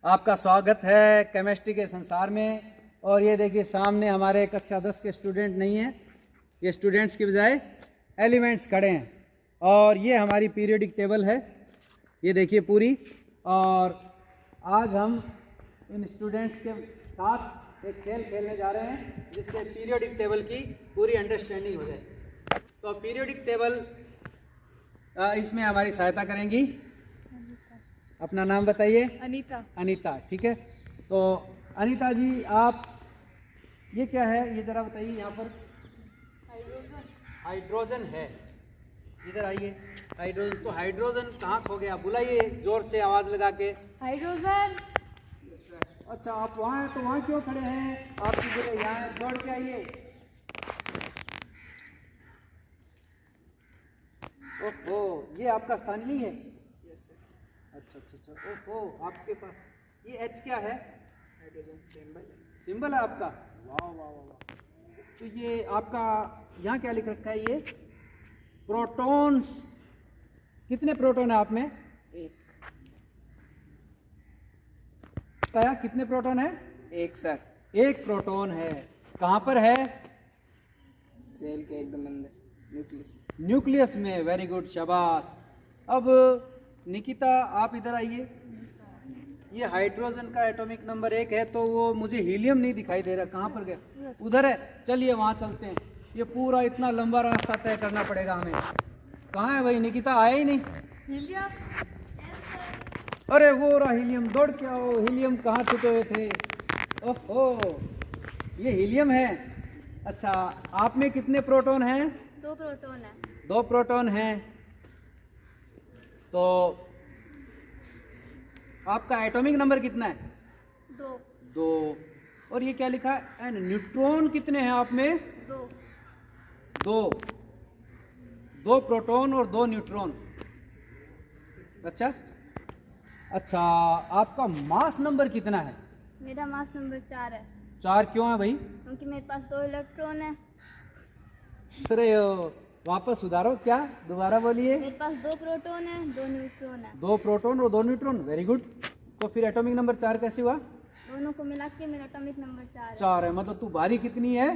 आपका स्वागत है केमिस्ट्री के संसार में। और ये देखिए सामने हमारे कक्षा 10 के स्टूडेंट नहीं हैं, ये स्टूडेंट्स की बजाय एलिमेंट्स खड़े हैं। और ये हमारी पीरियोडिक टेबल है, ये देखिए पूरी। और आज हम इन स्टूडेंट्स के साथ एक खेल खेलने जा रहे हैं जिससे पीरियोडिक टेबल की पूरी अंडरस्टैंडिंग हो जाए। तो पीरियोडिक टेबल इसमें हमारी सहायता करेंगी। अपना नाम बताइए। अनीता। अनीता, ठीक है। तो अनीता जी, आप ये क्या है ये ज़रा बताइए। यहाँ पर हाइड्रोजन है, इधर आइए। हाइड्रोजन, तो हाइड्रोजन कहाँ खो गया? बुलाइए जोर से आवाज़ लगा के। हाइड्रोजन। अच्छा, आप वहाँ हैं तो वहाँ क्यों खड़े हैं? आपकी जगह यहाँ है, दौड़ के आइए। ओहो, ये आपका स्थान यही है? अच्छा अच्छा अच्छा। ओहो, आपके पास ये H क्या है? हाइड्रोजन सिंबल है आपका। वाह वाह वाह वाह। तो ये आपका यहाँ क्या लिख रखा है? ये प्रोटॉन्स। कितने प्रोटॉन है आप में? बताया कितने प्रोटॉन है? एक सर। एक प्रोटॉन है। कहाँ पर है? सेल के एकदम अंदर, न्यूक्लियस। न्यूक्लियस में। वेरी गुड, शाबाश। अब निकिता आप इधर आइए। ये हाइड्रोजन का एटॉमिक नंबर 1 है, तो वो मुझे हीलियम नहीं दिखाई दे रहा, कहाँ पर गया? उधर है, चलिए वहाँ चलते हैं। ये पूरा इतना लंबा रास्ता तय करना पड़ेगा हमें। कहाँ है भाई? निकिता आया ही नहीं। हीलियम। अरे वो रहा हीलियम, दौड़ के आओ। हीलियम कहाँ छुपे हुए थे? ओहो, ये हीलियम है। अच्छा, आप में कितने प्रोटॉन हैं? 2 प्रोटॉन है। 2 प्रोटॉन हैं। तो आपका एटॉमिक नंबर कितना है? 2। 2। और ये क्या लिखा है? एन। न्यूट्रॉन कितने हैं आप में? 2। 2। 2 प्रोटॉन और 2 न्यूट्रॉन। अच्छा अच्छा, आपका मास नंबर कितना है? मेरा मास नंबर 4 है। 4 क्यों है भाई? क्योंकि मेरे पास 2 इलेक्ट्रॉन है। अरे वापस सुधारो, क्या? दोबारा बोलिए। मेरे पास 2 प्रोटॉन है, 2 न्यूट्रॉन है। 2 प्रोटॉन और 2 न्यूट्रॉन। Very good. तो फिर एटॉमिक नंबर 4 कैसे हुआ? दोनों को मिला के मेरा एटॉमिक नंबर 4 है। 4 है। मतलब तू भारी कितनी है?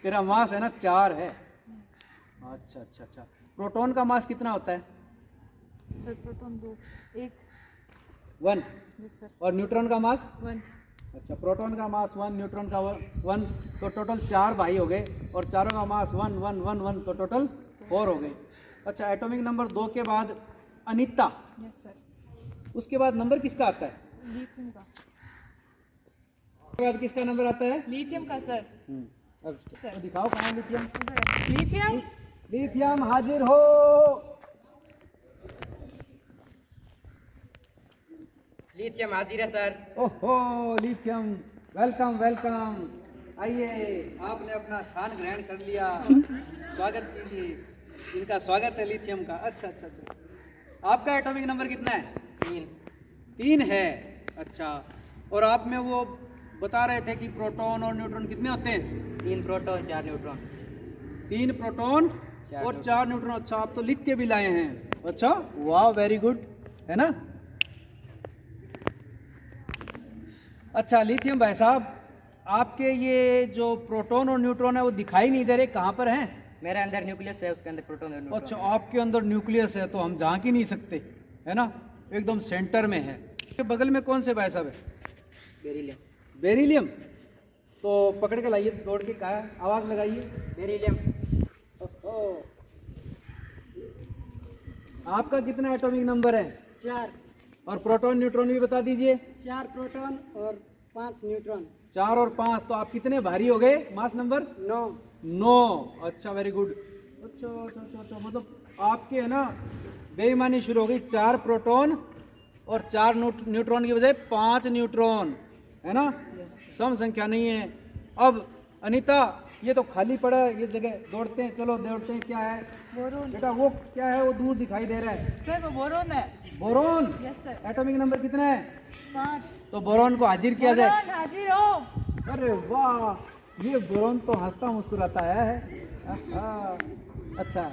तेरा मास है ना 4 है। अच्छा अच्छा अच्छा। प्रोटॉन का मास कितना होता है? Sir proton 2, 1। 1। Yes sir. और न्यूट्रॉन का मास? 1। अच्छा, प्रोटॉन का मास 1, न्यूट्रॉन का 1, तो टोटल 4 भाई हो गए। और चारों का मास 1 1 1 1, तो टोटल 4 हो गए। अच्छा, एटॉमिक नंबर 2 के बाद अनीता। Yes sir. उसके बाद नंबर किसका आता है? लिथियम का। उसके बाद किसका नंबर आता है? लिथियम का सर। अब तो दिखाओ कहाँ है लिथियम। लिथियम। लिथियम हाजिर हो। लिथियम हाजिर है सर। ओहो लिथियम, वेलकम वेलकम। आइए, आपने अपना स्थान ग्रहण कर लिया, स्वागत कीजिए। इनका स्वागत है लिथियम का। अच्छा अच्छा अच्छा। आपका एटॉमिक नंबर कितना है? 3 है। अच्छा, और आप में वो बता रहे थे कि प्रोटॉन और न्यूट्रॉन कितने होते हैं? 3 प्रोटॉन 4 न्यूट्रॉन। 3 प्रोटॉन और 4 न्यूट्रॉन। अच्छा, आप तो लिख के भी लाए हैं। अच्छा, वाह, वेरी गुड, है ना? अच्छा लिथियम भाई साहब, आपके ये जो प्रोटॉन और न्यूट्रॉन है वो दिखाई नहीं दे रहे, कहाँ पर हैं? मेरे अंदर न्यूक्लियस है, उसके अंदर प्रोटॉन और न्यूट्रॉन। अच्छा, आपके अंदर न्यूक्लियस है, तो हम झांक ही नहीं सकते, है ना? एकदम सेंटर में है। के बगल में कौन से भाई साहब है? बेरिलियम। बेरिलियम। तो पकड़ के लाइए, दौड़ के, कहा आवाज़ लगाइए। बेरिलियम। ओहो, आपका कितना एटॉमिक नंबर है? 4। और प्रोटॉन न्यूट्रॉन भी बता दीजिए। 4 प्रोटॉन और 5 न्यूट्रॉन। 4 और 5, तो आप कितने भारी हो गए? Mass number 9। अच्छा, वेरी गुड। अच्छा अच्छा अच्छा अच्छा, मतलब आपके है ना बेईमानी शुरू हो गई। 4 प्रोटॉन और 4 न्यूट्रॉन की बजाय 5 न्यूट्रॉन, है ना? सम संख्या नहीं है। अब अनीता, ये तो खाली पड़ा है ये जगह, दौड़ते हैं, चलो दौड़ते हैं। क्या है बोरोन। बेटा? वो क्या है? वो दूर दिखाई दे रहा है। सर वो बोरोन है। Boron. Yes sir. Atomic number कितना है? 5। तो बोरोन को हाजिर किया जाए। बोरोन हाजिर हो। अरे वाह, ये बोरोन तो हंसता मुस्कुराता है। अच्छा,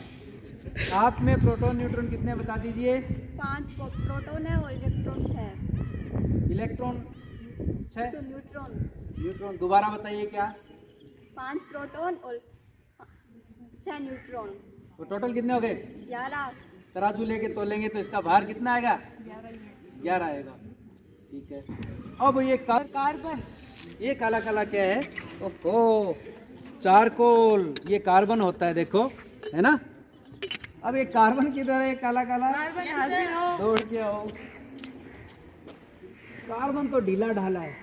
आप में प्रोटॉन न्यूट्रॉन कितने बता दीजिए? 5 प्रोटॉन है और इलेक्ट्रॉन 6 है। Electron 6, neutron neutron. दोबारा बताइए क्या? 5 प्रोटॉन और 6 न्यूट्रॉन। तो टोटल कितने हो गए? 11। तराजू लेके तोलेंगे तो इसका भार कितना आएगा? 11 आएगा। ठीक है। अब ये कार्बन, ये काला काला क्या है? ओहो, चारकोल। ये कार्बन होता है, देखो, है ना। अब ये कार्बन किधर है? काला काला कार्बन हाजिर हो। दौड़ के आओ। कार्बन तो ढीला ढाला है।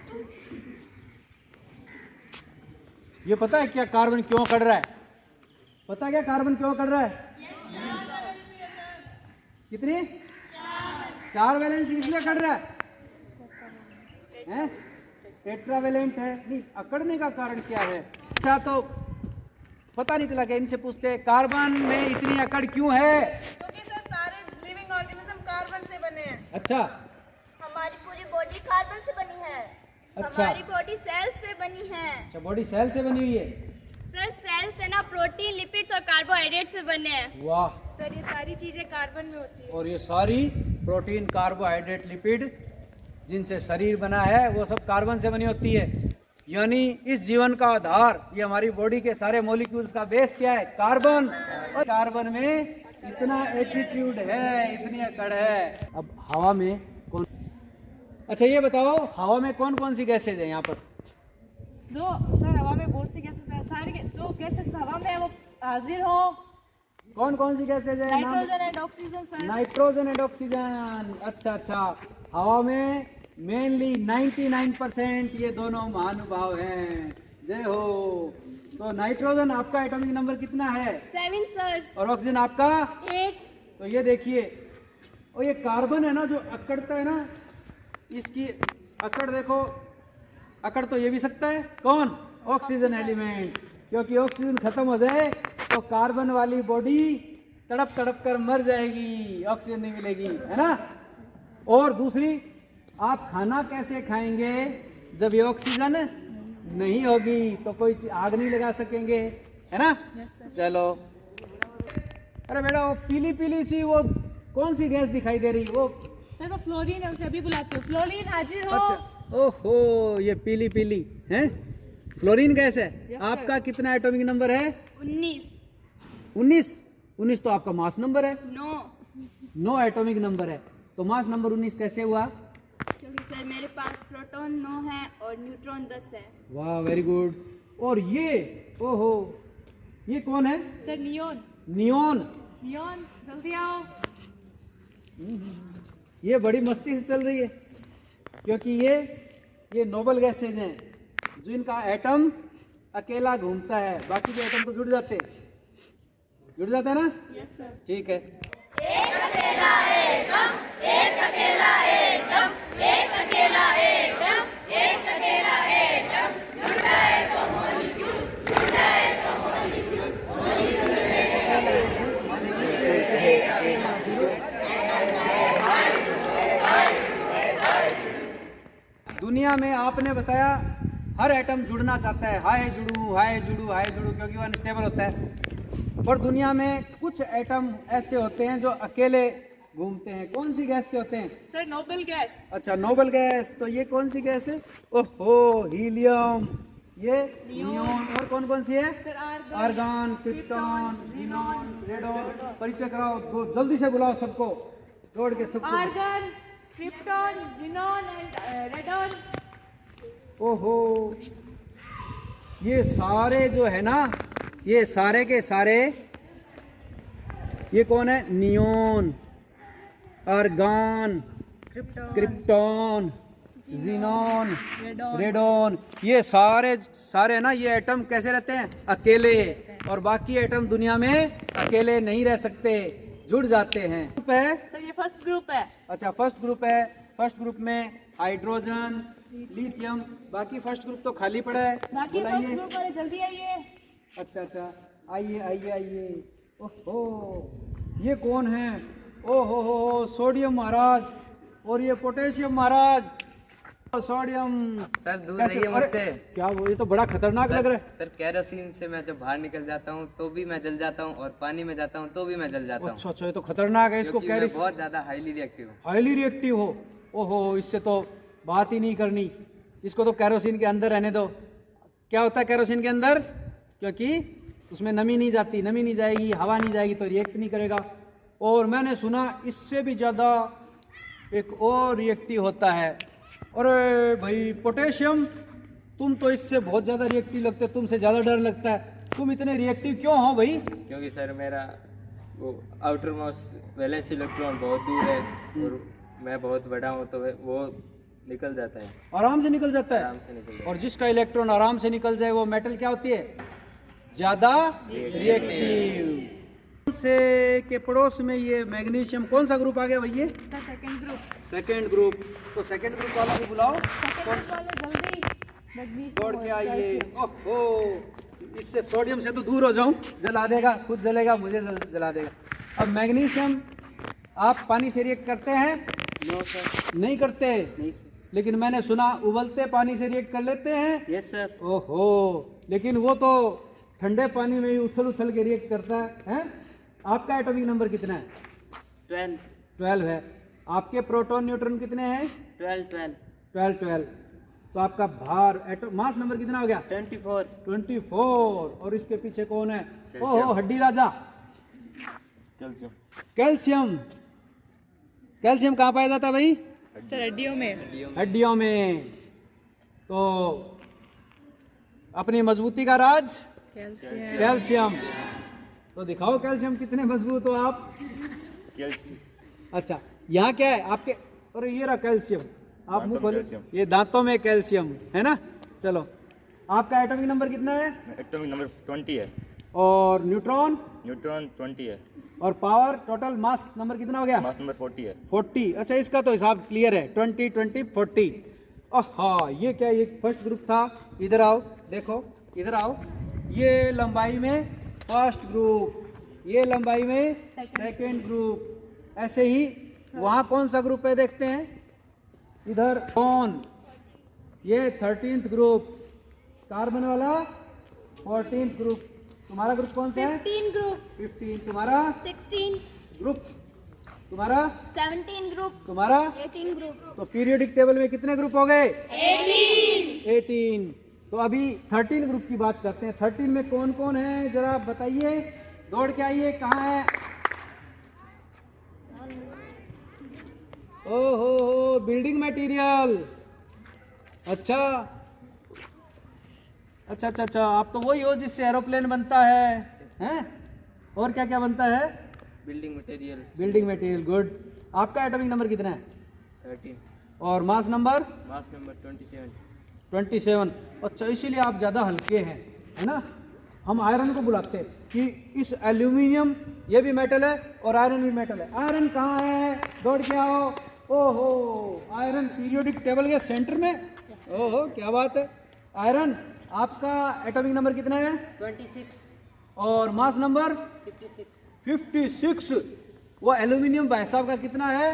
ये पता है क्या कार्बन क्यों कट रहा है? पता है क्या कार्बन क्यों कट रहा है? कितनी? 4 वैलेंसी इसलिए कट रहा है? टेट्रावेलेंट है। नहीं, अकड़ने का कारण क्या है? अच्छा, तो पता नहीं चला क्या? इनसे पूछते हैं कार्बन में इतनी अकड़ क्यों है? क्योंकि सर सारे लिविंग ऑर्गेनिज्म कार्बन से बने हैं। अच्छा, हमारी पूरी बॉडी कार्बन से बनी है। अच्छा। हमारी बॉडी सेल्स से बनी है। अच्छा, बॉडी सेल से बनी हुई है। सर सेल्स है ना, प्रोटीन, लिपिड्स और कार्बोहाइड्रेट से बने हैं। वाह। सर ये सारी चीजें कार्बन में होती है। और ये सारी प्रोटीन, कार्बोहाइड्रेट, लिपिड जिनसे शरीर बना है वो सब कार्बन से बनी होती है। यानी इस जीवन का आधार, ये हमारी बॉडी के सारे मॉलिक्यूल्स का बेस क्या है? कार्बन। और कार्बन में इतना एटीट्यूड है, इतनी अकड़ है। अब हवा में कौन? अच्छा, ये बताओ हवा में कौन कौन सी गैसेज है यहाँ पर? सर हवा में बहुत सी गैसेस हैं। सारी दो गैसेस हवा में वो हाजिर हो। कौन कौन सी गैसेज है? Nitrogen and oxygen sir. Nitrogen and oxygen. अच्छा अच्छा, हवा में मेनली 99% ये दोनों महानुभाव हैं। जय हो। तो नाइट्रोजन आपका एटॉमिक नंबर कितना है? 7 सर। और ऑक्सीजन आपका? 8। तो ये देखिए, और ये कार्बन है ना जो अकड़ता है ना, इसकी अकड़ देखो। अकड़ तो ये भी सकता है। कौन? Oxygen element. क्योंकि ऑक्सीजन खत्म हो जाए तो कार्बन वाली बॉडी तड़प तड़प कर मर जाएगी, ऑक्सीजन नहीं मिलेगी, है ना। और दूसरी, आप खाना कैसे खाएंगे जब ये ऑक्सीजन नहीं होगी? तो कोई आग नहीं लगा सकेंगे, है ना। चलो, अरे बेटा वो पीली पीली सी वो कौन सी गैस दिखाई दे रही? वो सर वो फ्लोरीन है, उसे अभी बुलाते हो। फ्लोरीन हाजिर हो। अच्छा, ओहो, ये पीली पीली है, फ्लोरीन गैस है। आपका कितना एटॉमिक नंबर है? 19। 19। 19 तो आपका मास नंबर है। 9 एटॉमिक नंबर है। तो मास नंबर 19 कैसे हुआ? क्योंकि सर मेरे पास प्रोटॉन 9 है और न्यूट्रॉन 10 है। वाह, वेरी गुड। और ये, ओहो, ये कौन है? Sir neon. नियोन। नियोन जल्दी आओ। ये बड़ी मस्ती से चल रही है क्योंकि ये नोबल गैसेज हैं जो इनका एटम अकेला घूमता है, बाकी के एटम तो जुड़ जाते हैं ना। Yes sir. ठीक है। दुनिया में आपने बताया हर एटम जुड़ना चाहता है, हाय जुड़ू हाय जुड़ू हाय जुड़ू, क्योंकि वो अनस्टेबल होता है। और दुनिया में कुछ एटम ऐसे होते हैं जो अकेले घूमते हैं। कौन सी गैस के होते हैं? Sir noble gas. अच्छा, नोबल गैस। तो ये कौन सी गैस है? ओहो, हीलियम, ये नियोन। और कौन कौन सी है? Sir argon, krypton, xenon, radon. परिचय कराओ, जल्दी से बुलाओ सबको, दौड़ के सबको। Argon, krypton, xenon and radon. ओहो, ये सारे जो है ना, ये सारे के सारे, ये कौन है? Neon, argon, krypton, xenon, radon. ये सारे ना, ये एटम कैसे रहते हैं? अकेले। और बाकी एटम दुनिया में अकेले नहीं रह सकते, जुड़ जाते हैं। ग्रुप है। सर ये फर्स्ट ग्रुप है। अच्छा, फर्स्ट ग्रुप है। फर्स्ट ग्रुप में हाइड्रोजन, लिथियम, बाकी फर्स्ट ग्रुप तो खाली पड़ा है। बाकी फर्स्ट बुलाइए। ग्रुप वाले जल्दी आइए। अच्छा अच्छा, आइए आइए आइए। ओहो, ये कौन है? ओहो, सोडियम महाराज। और ये पोटेशियम महाराज। सोडियम। सर दूर कैसे? रहिए अरे, मुझसे। क्या वो, ये तो बड़ा खतरनाक लग रहा है। सर कैरोसिन से मैं जब बाहर निकल जाता हूँ तो भी मैं जल जाता हूँ, और पानी में जाता हूँ तो भी मैं जल जाता हूँ। अच्छा अच्छा, ये तो खतरनाक है। इसको क्योंकि मैं कैरिस बहुत ज्यादा हाईली रिएक्टिव हूँ। हाईली रिएक्टिव हो। ओहो, इससे तो बात ही नहीं करनी, इसको तो कैरोसिन के अंदर रहने दो। क्या होता है कैरोसिन के अंदर? क्योंकि उसमें नमी नहीं जाती, नमी नहीं जाएगी, हवा नहीं जाएगी तो रिएक्ट नहीं करेगा। और मैंने सुना इससे भी ज़्यादा एक और रिएक्टिव होता है। अरे भाई पोटेशियम, तुम तो इससे बहुत ज़्यादा रिएक्टिव लगते हो, तुमसे ज़्यादा डर लगता है। तुम इतने रिएक्टिव क्यों हो भाई? क्योंकि सर मेरा वो आउटर मोस्ट वैलेंस इलेक्ट्रॉन बहुत दूर है और मैं बहुत बड़ा हूँ, तो वो निकल जाता है, आराम से निकल जाता आराम है। से निकल जाता और जिसका इलेक्ट्रॉन आराम से निकल जाए वो मेटल क्या होती है? ज़्यादा रिएक्टिव। से के पड़ोस में ये मैग्नीशियम कौन सा ग्रुप आ गया भैया? Sir second group. Second group. तो सेकेंड ग्रुप वाला भी बुलाओ, सेकंड ग्रुप वाले जल्दी मैग्नीशियम दौड़ के और आइए। कैल्शियम। ओहो, इससे सोडियम से तो दूर हो जाऊं, जला देगा, खुद जलेगा, मुझे जला देगा। अब मैग्नीशियम आप पानी से रिएक्ट करते हैं? नो सर, नहीं करते। नहीं सर। लेकिन मैंने सुना उबलते पानी से रिएक्ट कर लेते हैं। Yes sir. ओहो, लेकिन वो तो ठंडे पानी में ही उछल उछल के रिएक्ट करता है? आपका एटॉमिक नंबर कितना है? 12 12 है। आपके प्रोटॉन न्यूट्रॉन कितने हैं? 12 12। तो आपका भार मास नंबर कितना हो गया? 24। और इसके पीछे कौन है? ओहो, हड्डी राजा। कैल्शियम। कैल्शियम कहाँ पाया जाता है भाई? सर हड्डियों में। हड्डियों में। तो अपनी मजबूती का राज कैल्शियम। तो दिखाओ कैल्शियम कितने मजबूत हो आप। अच्छा, यहाँ क्या है आपके? अरे ये रहा कैल्शियम। आप मुंह खोलो, ये दांतों में कैल्शियम है ना। चलो, आपका एटॉमिक नंबर कितना है? एटॉमिक नंबर 20 है। और न्यूट्रॉन? न्यूट्रॉन 20 है। और पावर टोटल मास नंबर कितना हो गया? मास नंबर 40 है। 40। अच्छा, इसका तो हिसाब क्लियर है। 20 20 40। हाँ, ये क्या? ये फर्स्ट ग्रुप था। इधर आओ, देखो इधर आओ। ये लंबाई में फर्स्ट ग्रुप, ये लंबाई में सेकेंड ग्रुप। ऐसे ही वहाँ कौन सा ग्रुप है देखते हैं। इधर कौन? ये 13th ग्रुप, कार्बन वाला 14th ग्रुप। तुम्हारा ग्रुप कौन सा है? 15 ग्रुप, 15। तुम्हारा 16 ग्रुप? तुम्हारा 17 ग्रुप, तुम्हारा 18 ग्रुप, तो पीरियोडिक टेबल में कितने ग्रुप हो गए? 18। तो अभी 13 ग्रुप की बात करते हैं। 13 में कौन कौन है जरा बताइए, दौड़ के आइए। कहाँ है? ओहो, बिल्डिंग मटेरियल। अच्छा, आप तो वही हो जिससे एरोप्लेन बनता है, हैं? और क्या क्या बनता है? Building material. Building material, good. आपका एटॉमिक नंबर कितना है? 13। और मास नंबर? Mass number 27। 27। अच्छा, इसीलिए आप ज़्यादा हल्के हैं, है ना। हम आयरन को बुलाते हैं कि इस एल्यूमिनियम, ये भी मेटल है और आयरन भी मेटल है। आयरन कहाँ है? दौड़ के आओ। ओहो, आयरन पीरियोडिक टेबल के सेंटर में। ओहो, क्या बात है। आयरन, आपका एटॉमिक नंबर कितना है? 26। और मास नंबर? 56। वो एल्यूमिनियम भाई साहब का कितना है?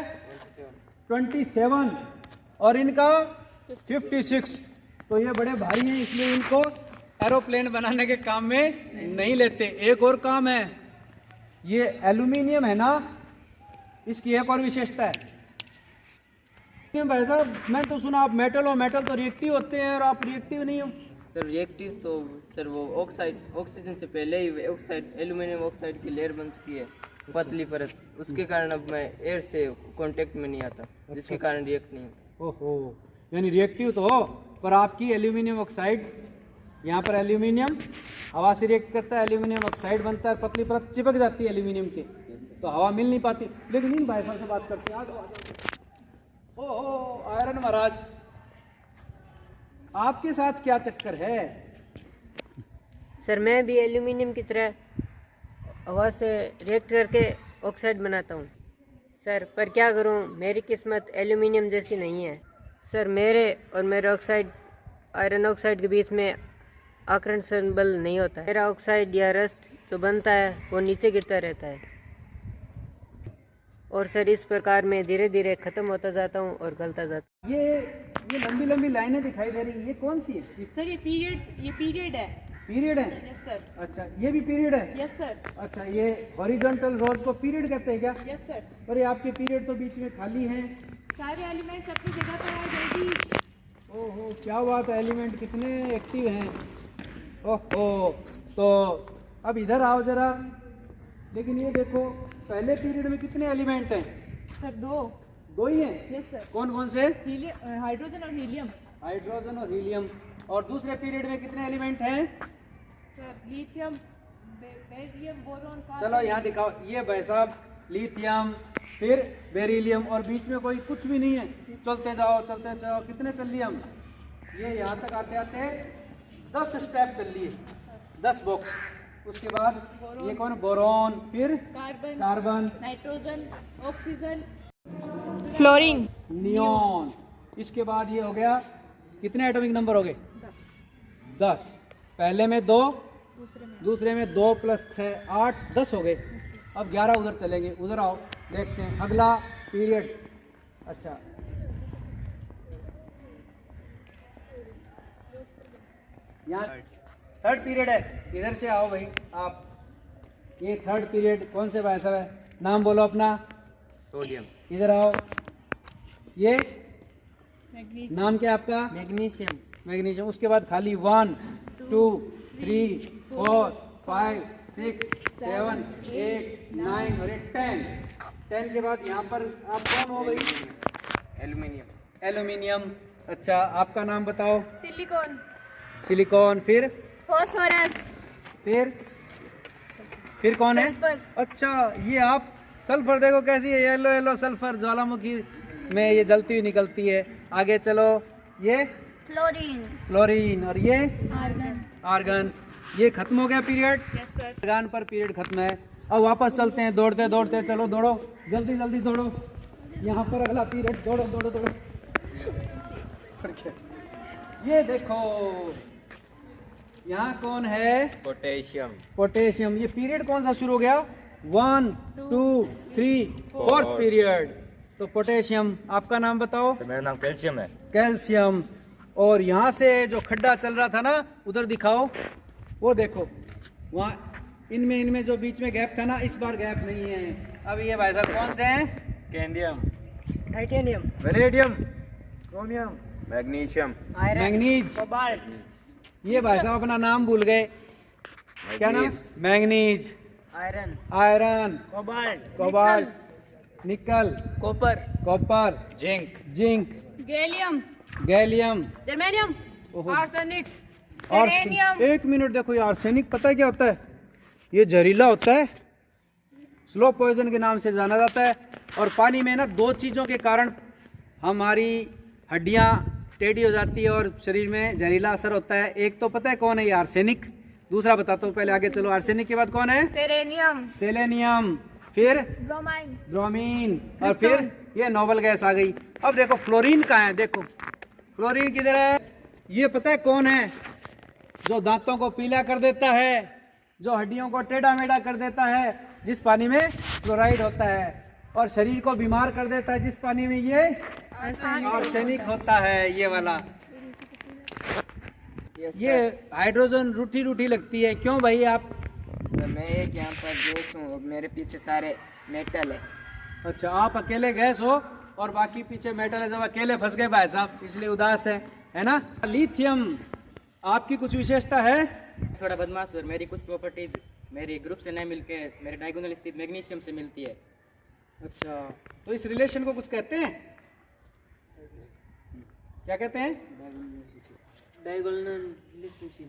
27। और इनका 56। तो ये बड़े भारी हैं, इसलिए इनको एरोप्लेन बनाने के काम में नहीं लेते। एक और काम है, ये एल्यूमिनियम है ना, इसकी एक और विशेषता है। भाई साहब, मैं तो सुना आप मेटल हो, मेटल तो रिएक्टिव होते हैं और आप रिएक्टिव नहीं हो। सर रिएक्टिव तो सर वो ऑक्सीजन से पहले ही ऑक्साइड, एल्यूमिनियम ऑक्साइड की लेयर बन चुकी है, पतली परत। उसके कारण अब मैं एयर से कांटेक्ट में नहीं आता, जिसके कारण रिएक्ट नहीं होता। ओहो, यानी रिएक्टिव तो हो, पर आपकी एल्यूमिनियम ऑक्साइड, यहाँ पर एल्यूमिनियम हवा से रिएक्ट करता है, एल्यूमिनियम ऑक्साइड बनता है, पतली परत चिपक जाती है एल्यूमिनियम के, तो हवा मिल नहीं पाती। लेकिन इन भाई साहब से बात करते हैं। आ जाओ। ओहो, आयरन महाराज, आपके साथ क्या चक्कर है? सर मैं भी एल्यूमिनियम की तरह हवा से रिएक्ट करके ऑक्साइड बनाता हूँ सर, पर क्या करूँ, मेरी किस्मत एल्यूमिनियम जैसी नहीं है सर। मेरे और मेरे ऑक्साइड, आयरन ऑक्साइड के बीच में आकर्षण बल नहीं होता है। मेरा ऑक्साइड या रस्ट जो बनता है वो नीचे गिरता रहता है, और सर इस प्रकार मैं धीरे धीरे ख़त्म होता जाता हूँ और गलता जाता हूँ। ये लंबी लंबी लाइनें दिखाई दे रही, ये कौन सी है? सर ये पीरियड है। पीरियड है? Yes sir. अच्छा, ये भी पीरियड है? Yes sir. अच्छा, ये हॉरिजॉन्टल रोज को पीरियड कहते हैं क्या? Yes sir. अरे आपके पीरियड तो बीच में खाली हैं, सारे एलिमेंट्स अपनी जगह पर आ जल्दी। ओहो क्या बात है, एलिमेंट कितने एक्टिव हैं। ओहो तो अब इधर आओ जरा। लेकिन ये देखो पहले पीरियड में कितने एलिमेंट हैं? सर दो। दो ही हैं? Yes sir. कौन कौन से? हाइड्रोजन और हीलियम। हाइड्रोजन और हीलियम। और दूसरे पीरियड में कितने एलिमेंट हैं? Sir lithium, beryllium, boron. चलो यहाँ दिखाओ। ये भाई साहब लिथियम, फिर बेरिलियम, और बीच में कोई कुछ भी नहीं है। चलते जाओ चलते जाओ। कितने चल लिए हम? ये यहाँ तक आते आते 10 स्टेप चल लिए, 10 बॉक्स। उसके बाद ये कौन? बोरॉन, फिर carbon, nitrogen, oxygen, fluorine, neon. इसके बाद ये हो गया, कितने एटॉमिक नंबर हो गए? 10। पहले में 2, दूसरे में 2 + 6 8, 10 हो गए। अब 11 उधर चलेंगे। उधर आओ देखते हैं अगला पीरियड। अच्छा यहाँ 3rd पीरियड है। इधर से आओ भाई आप। ये 3rd पीरियड कौन से भाई साहब है? नाम बोलो अपना। सोडियम, इधर आओ। ये मैग्नीशियम, नाम क्या है आपका? Magnesium, magnesium. उसके बाद खाली 1 2 3 4 5 6 7 8 9 और 10 के बाद यहाँ पर आप कौन हो भाई? Aluminium, aluminium. अच्छा आपका नाम बताओ? सिलिकॉन, सिलिकॉन, फिर फॉस्फोरस, फिर कौन है? सल्फर। अच्छा ये आप सल्फर देखो कैसी है, येलो येलो सल्फर ज्वालामुखी में ये जलती हुई निकलती है। आगे चलो। ये फ्लोरीन, फ्लोरीन, और ये आर्गन। आर्गन। ये खत्म हो गया पीरियड। Yes sir. आर्गन पर पीरियड खत्म है। अब वापस चलते हैं दौड़ते दौड़ते। चलो दौड़ो जल्दी जल्दी दौड़ो। यहाँ पर अगला पीरियड। दौड़ो दौड़ो दौड़ो। ये देखो यहाँ कौन है? Potassium, potassium. ये पीरियड कौन सा शुरू हो गया? 1 2 3 4th पीरियड। तो पोटेशियम। आपका नाम बताओ? सर मेरा नाम कैल्शियम है। कैल्शियम। और यहाँ से जो खड्डा चल रहा था ना, उधर दिखाओ। वो देखो वहाँ इनमें जो बीच में गैप था ना, इस बार गैप नहीं है। अब ये भाई साहब कौन से हैं? Scandium, titanium, vanadium, chromium, magnesium, manganese. Cobalt, ये भाई साहब अपना नाम भूल गए। क्या नाम? Manganese, iron, iron, cobalt, cobalt, nickel, copper, copper, zinc, zinc, gallium, gallium, germanium, ओहो, आर्सेनिक, और सेलेनियम। एक मिनट देखो, ये आर्सेनिक पता है क्या होता है? ये जहरीला होता है, स्लो पॉइजन के नाम से जाना जाता है। और पानी में ना 2 चीज़ों के कारण हमारी हड्डियाँ टेढ़ी हो जाती है और शरीर में जहरीला असर होता है। एक तो पता है कौन है? ये आर्सेनिक। दूसरा बताता हूँ, पहले आगे चलो। आर्सेनिक के बाद कौन है? सेलेनियम, सेलेनियम, फिर ब्रोमाइन, ब्रोमीन, और फिर ये नोबल गैस आ गई। अब देखो फ्लोरीन कहाँ है? देखो फ्लोरीन किधर है? ये पता है कौन है? जो दांतों को पीला कर देता है, जो हड्डियों को टेढ़ा मेढ़ा कर देता है, जिस पानी में फ्लोराइड होता है। और शरीर को बीमार कर देता है, जिस पानी में ये आर्सेनिक होता है, ये वाला। ये हाइड्रोजन रूठी रूठी लगती है। क्यों भाई? आप सर मैं एक यहाँ पर गैस हूँ और मेरे पीछे सारे मेटल है। अच्छा आप अकेले गैस हो और बाकी पीछे मेटल है। जब अकेले फंस गए भाई साहब, इसलिए उदास है ना? लिथियम, आपकी कुछ विशेषता है? थोड़ा बदमाश और मेरी कुछ प्रॉपर्टीज मेरी ग्रुप से नहीं मिलके मेरे डायगोनल स्थित मैग्नीशियम से मिलती है। अच्छा तो इस रिलेशन को कुछ कहते हैं? क्या कहते हैं?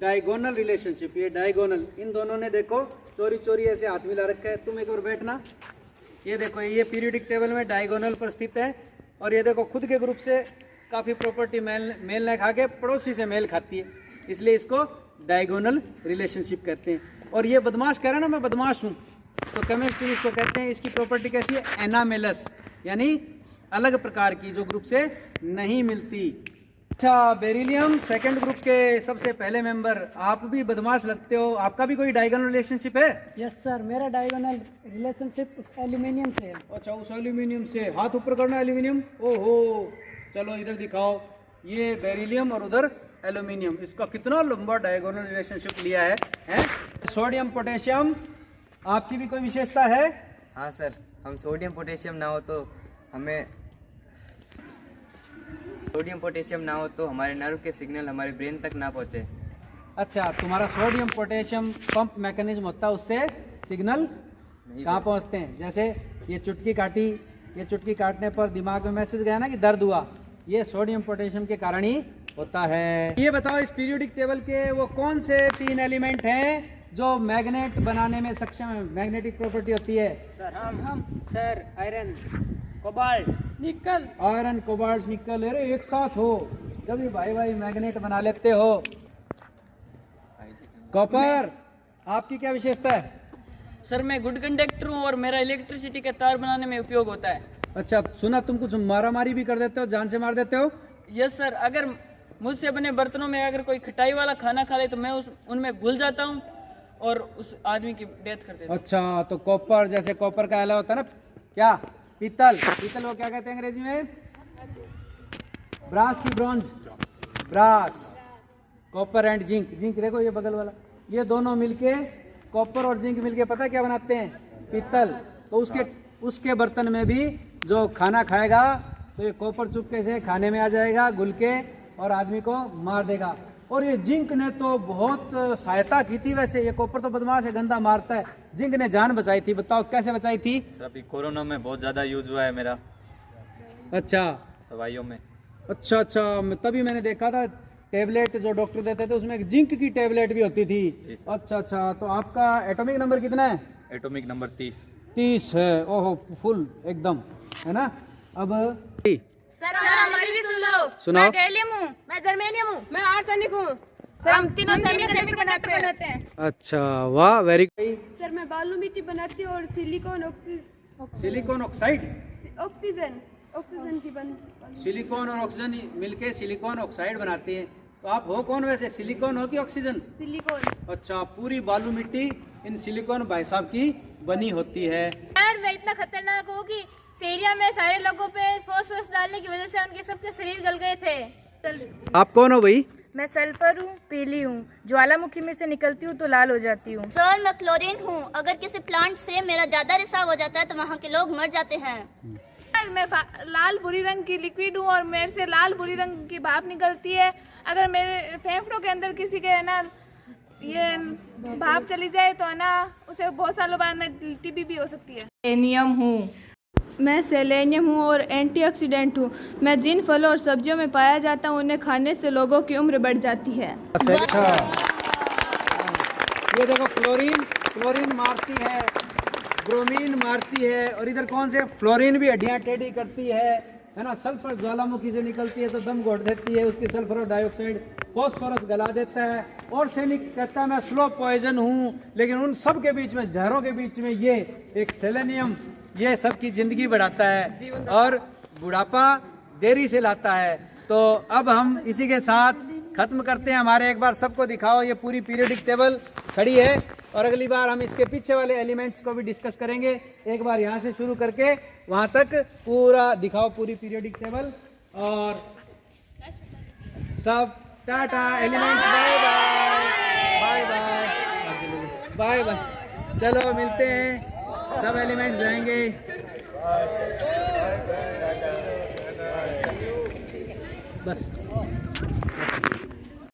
Diagonal relationship. ये डायगोनल, इन दोनों ने देखो चोरी चोरी ऐसे हाथ मिला रखा है। तुम एक बार बैठना। ये देखो ये पीरियोडिक टेबल में डायगोनल पर स्थित है। और ये देखो खुद के ग्रुप से काफ़ी प्रॉपर्टी मेल नहीं खा के पड़ोसी से मेल खाती है, इसलिए इसको डायगोनल रिलेशनशिप कहते हैं। और ये बदमाश कह रहे हैं ना, मैं बदमाश हूँ, तो केमिस्ट्री इसको कहते हैं। इसकी प्रॉपर्टी कैसी है? एनामेलस, यानी अलग प्रकार की, जो ग्रुप से नहीं मिलती। अच्छा बेरिलियम सेकंड ग्रुप के सबसे पहले मेंबर। आप भी बदमाश लगते हो, आपका भी कोई डायगोनल रिलेशनशिप है? यस सर, मेरा डायगोनल रिलेशनशिप उस एल्यूमिनियम से है। अच्छा उस एल्यूमिनियम से। हाथ ऊपर करना एल्यूमिनियम। ओहो चलो इधर दिखाओ। ये बेरिलियम और उधर एल्यूमिनियम। इसका कितना लंबा डायगोनल रिलेशनशिप लिया है? सोडियम पोटेशियम, आपकी भी कोई विशेषता है? हाँ सर, हम सोडियम पोटेशियम ना हो तो हमें सोडियम पोटेशियम ना हो तो हमारे नर्व के सिग्नल हमारे ब्रेन तक ना पहुँचे। अच्छा, तुम्हारा सोडियम पोटेशियम पंप मैकेनिज्म होता है, उससे सिग्नल कहाँ पहुँचते हैं? जैसे ये चुटकी काटी, ये चुटकी काटने पर दिमाग में मैसेज गया ना कि दर्द हुआ, ये सोडियम पोटेशियम के कारण ही होता है। ये बताओ इस पीरियोडिक टेबल के वो कौन से 3 एलिमेंट हैं जो मैग्नेट बनाने में सक्षम है, मैग्नेटिक प्रॉपर्टी होती है? सर आयरन, कोबाल्ट, निकल। आयरन, कोबाल्ट, निकल। अरे एक साथ हो जब ये भाई भाई मैग्नेट बना लेते हो। कॉपर, आपकी क्या विशेषता है? सर मैं गुड कंडक्टर हूँ और मेरा इलेक्ट्रिसिटी के तार बनाने में उपयोग होता है। अच्छा, सुना तुम कुछ मारा मारी भी कर देते हो, जान से मार देते हो? यस सर, अगर मुझसे बने बर्तनों में अगर कोई खटाई वाला खाना खा ले तो मैं उनमें घुल जाता हूँ और उस आदमी की डेथ कर देता हूँ। अच्छा, तो कॉपर, जैसे कॉपर का एला होता है ना, क्या पीतल, पीतल वो क्या कहते हैं अंग्रेजी में? ब्रास की bronze, brass. Copper and zinc, zinc देखो ये बगल वाला, ये दोनों मिलके, कॉपर और जिंक मिलके पता क्या बनाते हैं? पीतल। तो उसके बर्तन में भी जो खाना खाएगा तो ये कॉपर चुपके से खाने में आ जाएगा घुल के और आदमी को मार देगा। और ये जिंक ने तो बहुत सहायता की थी। वैसे ये कॉपर तो बदमाश है, गंदा मारता है, जिंक ने जान बचाई थी। बताओ कैसे बचाई थी? अभी कोरोना में बहुत ज़्यादा यूज हुआ है मेरा, अच्छा दवाइयों में। अच्छा, तभी मैंने देखा था टेबलेट जो डॉक्टर देते थे उसमें एक जिंक की टेबलेट भी होती थी। अच्छा, तो आपका एटॉमिक नंबर कितना है? एटॉमिक नंबर 30 है। ओहो, फुल एकदम, है ना? अब सर हमारी भी सुन लो। सुनाओ। मैं गैलियम हूँ, मैं जर्मेनियम हूँ, मैं आर्सेनिक हूँ। सर हम तीनों सेमीकंडक्टर बनाते हैं। अच्छा, वाह, वेरी गुड। सर मैं बालू मिट्टी बनाती हूँ और सिलिकॉन सिलिकॉन ऑक्साइड, ऑक्सीजन की सिलिकॉन और ऑक्सीजन मिलके सिलिकॉन ऑक्साइड बनाते हैं। तो आप हो कौन वैसे, सिलिकॉन हो कि ऑक्सीजन? सिलिकॉन। अच्छा, पूरी बालू मिट्टी इन सिलिकॉन भाई साहब की बनी होती है। यार मैं इतना खतरनाक हूँ कि सीरिया में सारे लोगों पे फॉस्फोरस डालने की वजह से उनके सबके शरीर गल गए थे। आप कौन हो भाई? मैं सल्फर हूँ, पीली हूँ, ज्वालामुखी में से निकलती हूँ तो लाल हो जाती हूँ। सर मैं क्लोरीन हूँ, अगर किसी प्लांट से मेरा ज्यादा रिसाव हो जाता है तो वहाँ के लोग मर जाते हैं। मैं लाल भूरी रंग की लिक्विड हूँ और मेरे से लाल भूरी रंग की भाप निकलती है। अगर मेरे फेफड़ों के अंदर किसी के है ना ये भाप चली जाए तो है ना उसे बहुत सालों बाद में टीबी भी हो सकती है। सेलेनियम हूँ, मैं सेलेनियम हूँ और एंटीऑक्सीडेंट हूँ। मैं जिन फलों और सब्जियों में पाया जाता हूँ उन्हें खाने से लोगों की उम्र बढ़ जाती है। अच्छा, ये देखो क्लोरीन मारती है, ब्रोमीन मारती है, और इधर कौन से? फ्लोरीन भी हड्डियाँ टेढ़ी करती है ना? सल्फर ज्वालामुखी से निकलती है तो दम घोट देती है, उसकी सल्फर डाइऑक्साइड, फॉस्फोरस गला देता है। और सैनिक कहता है मैं स्लो पॉइजन हूँ, लेकिन उन सब के बीच में, जहरों के बीच में ये एक सेलेनियम, ये सबकी जिंदगी बढ़ाता है और बुढ़ापा देरी से लाता है। तो अब हम इसी के साथ खत्म करते हैं। हमारे एक बार सबको दिखाओ, ये पूरी पीरियोडिक टेबल खड़ी है और अगली बार हम इसके पीछे वाले एलिमेंट्स को भी डिस्कस करेंगे। एक बार यहाँ से शुरू करके वहाँ तक पूरा दिखाओ, पूरी पीरियोडिक टेबल। और सब टाटा एलिमेंट्स, बाय बाय। चलो मिलते हैं, सब एलिमेंट्स जाएंगे। बस।